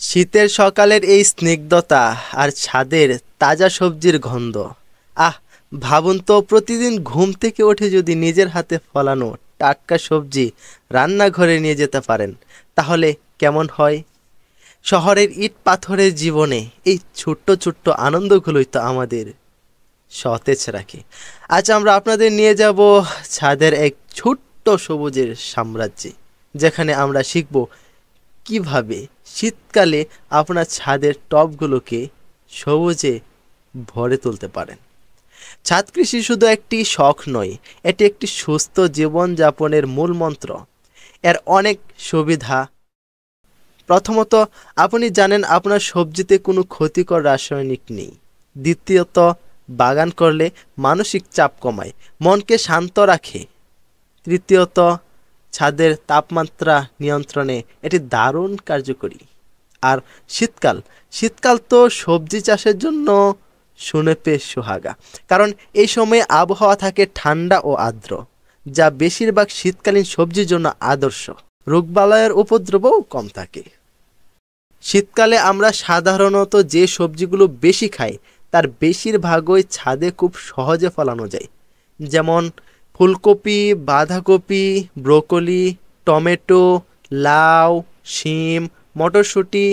শীতের সকালের এই স্নিগ্ধতা আর ছাদের তাজা সবজির গন্ধ, আহ! ভাবুন তো, প্রতিদিন ঘুম থেকে উঠে যদি নিজের হাতে ফলানো টাটকা সবজি রান্নাঘরে নিয়ে যেতে পারেন, তাহলে কেমন হয়? শহরের ইট পাথরের জীবনে এই ছোট্ট ছোট্ট আনন্দগুলোই তো আমাদের সতেজ রাখে। আজ আমরা আপনাদের নিয়ে যাব ছাদের এক ছোট্ট সবুজের সাম্রাজ্যে, যেখানে আমরা শিখব কিভাবে শীতকালে আপনার ছাদের টবগুলোকে সবুজে ভরে তুলতে পারেন। ছাদ কৃষি শুধু একটি শখ নয়, এটি একটি সুস্থ জীবনযাপনের মূল মন্ত্র। এর অনেক সুবিধা। প্রথমত, আপনি জানেন আপনার সবজিতে কোনো ক্ষতিকর রাসায়নিক নেই। দ্বিতীয়ত, বাগান করলে মানসিক চাপ কমায়, মনকে শান্ত রাখে। তৃতীয়ত, ছাদের তাপমাত্রা নিয়ন্ত্রণে এটি দারুণ কার্যকরী। আর শীতকাল শীতকাল তো সবজি চাষের জন্য শুনে পেশ সোহাগা, কারণ এই সময়ে আবহাওয়া থাকে ঠান্ডা ও আর্দ্র, যা বেশিরভাগ শীতকালীন সবজির জন্য আদর্শ। রোগবালয়ের উপদ্রবও কম থাকে। শীতকালে আমরা সাধারণত যে সবজিগুলো বেশি খাই তার বেশিরভাগই ছাদে খুব সহজে ফলানো যায়, যেমন ফুলকপি, বাঁধাকপি, ব্রোকলি, টমেটো, লাউ, শিম, মটরশুঁটি,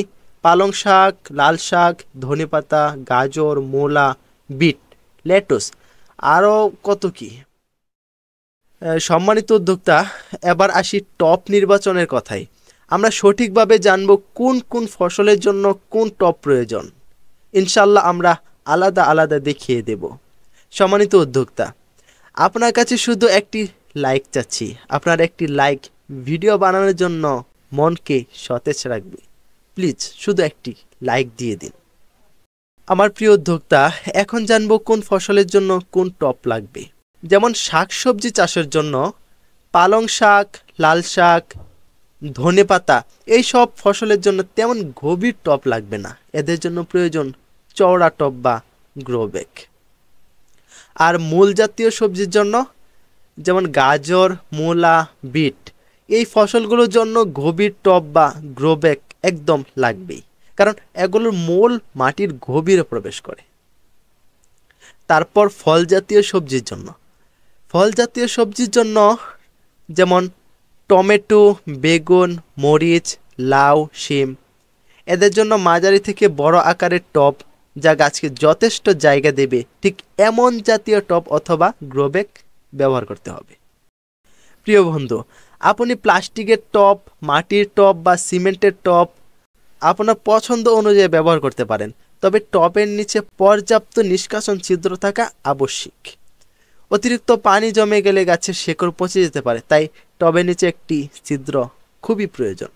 পালং শাক, লাল শাক, ধনেপাতা, গাজর, মূলা, বিট, লেটুস, আরও কত কি। সম্মানিত উদ্যোক্তা, এবার আসি টপ নির্বাচনের কথায়। আমরা সঠিকভাবে জানব কোন কোন ফসলের জন্য কোন টপ প্রয়োজন। ইনশাল্লাহ আমরা আলাদা আলাদা দেখিয়ে দেব। সম্মানিত উদ্যোক্তা, আপনার কাছে শুধু একটি লাইক চাচ্ছি। আপনার একটি লাইক ভিডিও বানানোর জন্য মনকে সতেজ রাখবে। প্লিজ শুধু একটি লাইক দিয়ে দিন। আমার প্রিয় উদ্যোক্তা, এখন জানবো কোন ফসলের জন্য কোন টপ লাগবে। যেমন শাকসবজি চাষের জন্য পালং শাক, লাল শাক, ধনেপাতা, এই সব ফসলের জন্য তেমন গভীর টপ লাগবে না। এদের জন্য প্রয়োজন চওড়া টপ বা গ্রো ব্যাগ। আর মূল জাতীয় সবজির জন্য যেমন গাজর, মূলা, বিট, এই ফসলগুলোর জন্য গভীর টব বা গ্রো ব্যাগ একদম লাগবেই, কারণ এগুলোর মূল মাটির গভীরে প্রবেশ করে। তারপর ফল জাতীয় সবজির জন্য যেমন টমেটো, বেগুন, মরিচ, লাউ, শিম, এদের জন্য মাঝারি থেকে বড় আকারের টব, যা গাছকে যথেষ্ট জায়গা দেবে, ঠিক এমন জাতীয় টব অথবা গ্রো ব্যাগ ব্যবহার করতে হবে। প্রিয় বন্ধু, আপনি প্লাস্টিকের টব, মাটির টব বা সিমেন্টের টব আপনার পছন্দ অনুযায়ী ব্যবহার করতে পারেন, তবে টবের নিচে পর্যাপ্ত নিষ্কাশন ছিদ্র থাকা আবশ্যিক। অতিরিক্ত পানি জমে গেলে গাছের শেকড় পচে যেতে পারে, তাই টবের নিচে একটি ছিদ্র খুবই প্রয়োজন।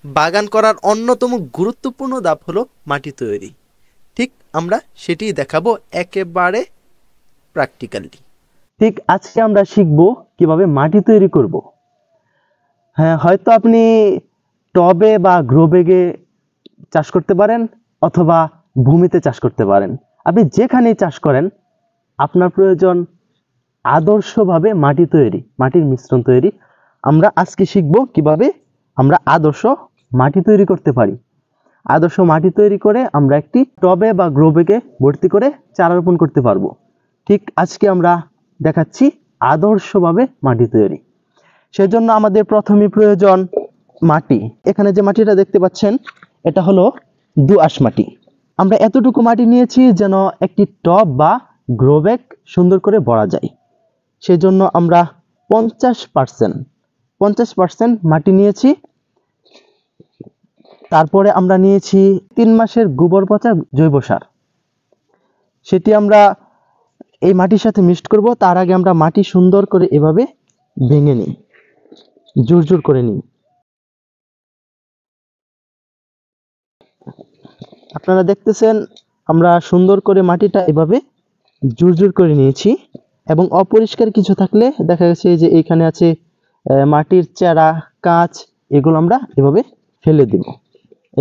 বাগান করার অন্যতম গুরুত্বপূর্ণ ধাপ হলো মাটি তৈরি। ঠিক আমরা সেটিই দেখাবো একেবারে প্র্যাকটিক্যালি। ঠিক আজকে আমরা শিখব কিভাবে মাটি তৈরি করব। হ্যাঁ, হয়তো আপনি টবে বা গ্রো ব্যাগে চাষ করতে পারেন অথবা ভূমিতে চাষ করতে পারেন। আপনি যেখানেই চাষ করেন, আপনার প্রয়োজন আদর্শভাবে মাটির মিশ্রণ তৈরি। আমরা আজকে শিখব কিভাবে আমরা আদর্শ মাটি তৈরি করতে পারি। আদর্শ মাটি তৈরি করে আমরা একটি টবে বা গ্রো ব্যাগে ভর্তি করে চারা রোপণ করতে পারবো। ঠিক আজকে আমরা দেখাচ্ছি আদর্শভাবে মাটি তৈরি। সেজন্য আমাদের প্রথমে প্রয়োজন মাটি। এখানে যে মাটিটা দেখতে পাচ্ছেন, এটা হলো দোআঁশ মাটি। আমরা এতটুকু মাটি নিয়েছি যেন একটি টব বা গ্রো ব্যাগ সুন্দর করে ভরা যায়। সেজন্য আমরা 50% মাটি নিয়েছি। তারপরে আমরা নিয়েছি 3 মাসের গোবর পচা জৈব সার। সেটি আমরা এই মাটির সাথে মিক্সড করব। তার আগে আমরা মাটি সুন্দর করে এভাবে ভেঙে নিই, জোর করে নিই। আপনারা দেখতেছেন আমরা সুন্দর করে মাটিটা এভাবে জোর করে নিয়েছি, এবং অপরিষ্কার কিছু থাকলে দেখা গেছে যে এখানে আছে মাটির চারা, কাঁচ, এগুলো আমরা এভাবে ফেলে দিব।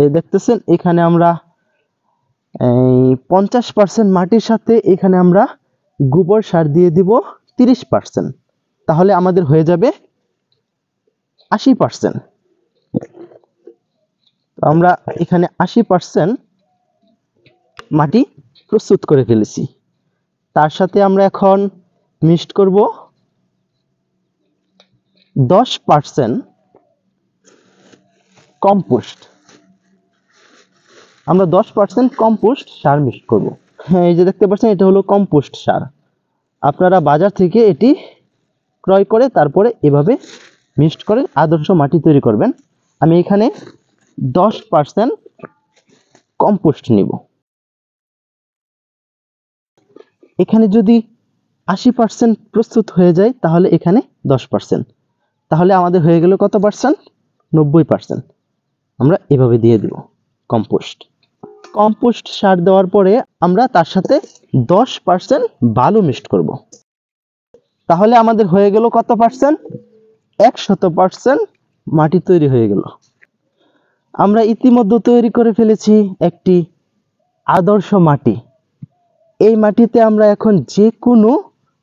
এই দেখতেছেন এখানে আমরা 50% মাটির সাথে এখানে আমরা গোবর সার দিয়ে দিব 30%, তাহলে আমাদের হয়ে যাবে 80%। তো আমরা এখানে 80% মাটি প্রস্তুত করে ফেলেছি। তার সাথে আমরা এখন মিক্সড করব 10% কম্পোস্ট। আমরা 10% কম্পোস্ট সার মিক্স করব। হ্যাঁ, এই যে দেখতে পাচ্ছেন এটা হলো কম্পোস্ট সার। আপনারা বাজার থেকে এটি ক্রয় করে তারপরে এভাবে মিক্সড করে আদর্শ মাটি তৈরি করবেন। আমি এখানে 10% কম্পোস্ট নিব। এখানে যদি 80% প্রস্তুত হয়ে যায় তাহলে এখানে 10%, তাহলে আমাদের হয়ে গেল কত পার্সেন্ট? 90%। আমরা এভাবে দিয়ে দিব কম্পোস্ট। কম্পোস্ট সার দেওয়ার পরে আমরা তার সাথে 10% বালু মিক্সড করব। তাহলে আমাদের হয়ে গেল কত পার্সেন্ট? 100% মাটি তৈরি হয়ে গেল। আমরা ইতিমধ্যে তৈরি করে ফেলেছি একটি আদর্শ মাটি। এই মাটিতে আমরা এখন যে কোনো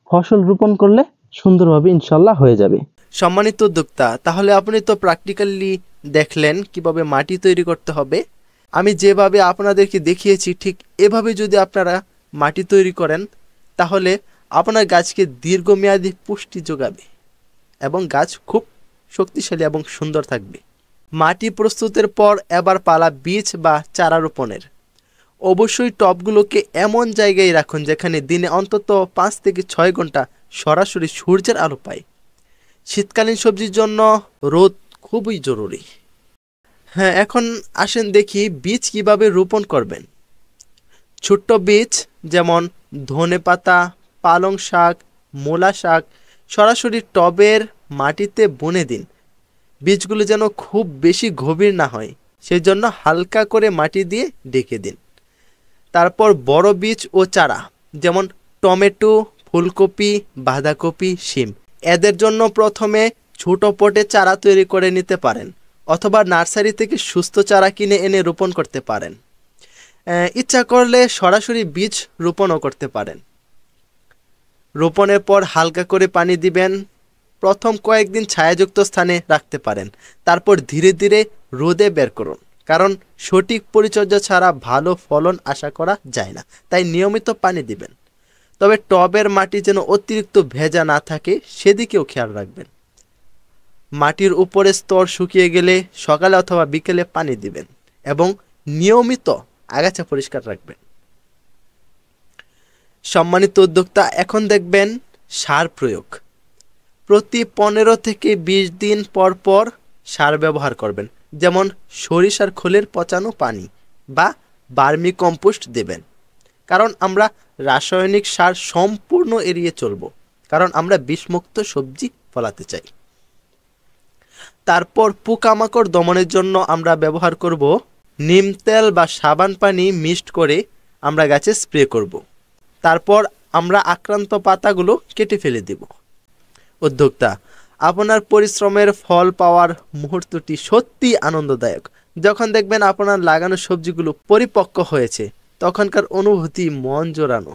ফসল রোপণ করলে সুন্দরভাবে ইনশাল্লাহ হয়ে যাবে। সম্মানিত উদ্যোক্তা, তাহলে আপনি তো প্র্যাকটিক্যালি দেখলেন কিভাবে মাটি তৈরি করতে হবে। আমি যেভাবে আপনাদেরকে দেখিয়েছি ঠিক এভাবে যদি আপনারা মাটি তৈরি করেন তাহলে আপনার গাছকে দীর্ঘমেয়াদী পুষ্টি যোগাবে এবং গাছ খুব শক্তিশালী এবং সুন্দর থাকবে। মাটি প্রস্তুতের পর এবার পালা বীজ বা চারা রোপণের। অবশ্যই টবগুলোকে এমন জায়গায় রাখুন যেখানে দিনে অন্তত 5 থেকে 6 ঘন্টা সরাসরি সূর্যের আলো পায়। শীতকালীন সবজির জন্য রোদ খুবই জরুরি। হ্যাঁ, এখন আসেন দেখি বীজ কিভাবে রোপণ করবেন। ছোট্ট বীজ যেমন ধনেপাতা, পালং শাক, মূলা শাক সরাসরি টবের মাটিতে বুনে দিন। বীজগুলো যেন খুব বেশি গভীর না হয়, সেই জন্য হালকা করে মাটি দিয়ে ঢেকে দিন। তারপর বড় বীজ ও চারা যেমন টমেটো, ফুলকপি, বাঁধাকপি, শিম এদের জন্য প্রথমে ছোট পটে চারা তৈরি করে নিতে পারেন অথবা নার্সারি থেকে সুস্থ চারা কিনে এনে রোপণ করতে পারেন। ইচ্ছা করলে সরাসরি বীজ রোপণও করতে পারেন। রোপণের পর হালকা করে পানি দিবেন। প্রথম কয়েকদিন ছায়াযুক্ত স্থানে রাখতে পারেন, তারপর ধীরে ধীরে রোদে বের করুন, কারণ সঠিক পরিচর্যা ছাড়া ভালো ফলন আশা করা যায় না। তাই নিয়মিত পানি দিবেন। তবে টবের মাটি যেন অতিরিক্ত ভেজা না থাকে সেদিকেও খেয়াল রাখবেন। মাটির উপরের স্তর শুকিয়ে গেলে সকালে অথবা বিকেলে পানি দিবেন এবং নিয়মিত আগাছা পরিষ্কার রাখবেন। সম্মানিত উদ্যোক্তা, এখন দেখবেন সার প্রয়োগ। প্রতি 15 থেকে 20 দিন পর পর সার ব্যবহার করবেন, যেমন সরিষার খোলের পচানো পানি বা বার্মি কম্পোস্ট দেবেন। কারণ আমরা রাসায়নিক সার সম্পূর্ণ এড়িয়ে চলব, কারণ আমরা বিষমুক্ত সবজি ফলাতে চাই। তারপর পোকামাকড় দমনের জন্য আমরা ব্যবহার করব নিম তেল বা সাবান পানি মিক্সড করে আমরা গাছে স্প্রে করব। তারপর আমরা আক্রান্ত পাতাগুলো কেটে ফেলে দেব। উদ্যোক্তা, আপনার পরিশ্রমের ফল পাওয়ার মুহূর্তটি সত্যি আনন্দদায়ক। যখন দেখবেন আপনার লাগানো সবজিগুলো পরিপক্ক হয়েছে তখনকার অনুভূতি মন জোড়ানো।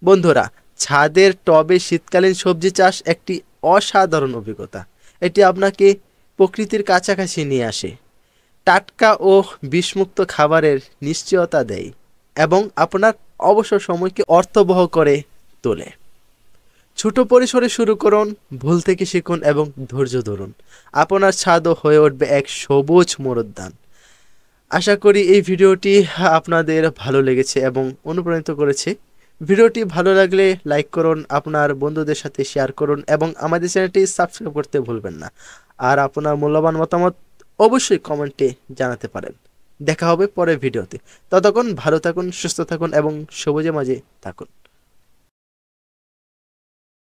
বন্ধুরা, ছাদের টবে শীতকালীন সবজি চাষ একটি অসাধারণ অভিজ্ঞতা। এটি আপনাকে প্রকৃতির কাছাকাছি নিয়ে আসে, টাটকা ও বিষমুক্ত খাবারের নিশ্চয়তা দেয় এবং আপনার অবসর সময়কে অর্থবহ করে তোলে। ছোট পরিসরে শুরু করুন, ভুল থেকে শিখুন এবং ধৈর্য ধরুন। আপনার ছাদও হয়ে উঠবে এক সবুজ মরুদ্যান। আশা করি এই ভিডিওটি আপনাদের ভালো লেগেছে এবং অনুপ্রাণিত করেছে। ভিডিওটি ভালো লাগলে লাইক করুন, আপনার বন্ধুদের সাথে শেয়ার করুন এবং আমাদের চ্যানেলটি সাবস্ক্রাইব করতে ভুলবেন না। আর আপনার মূল্যবান মতামত অবশ্যই কমেন্টে জানাতে পারেন। দেখা হবে পরের ভিডিওতে। ততক্ষণ ভালো থাকুন, সুস্থ থাকুন এবং সবুজে মাঝে থাকুন।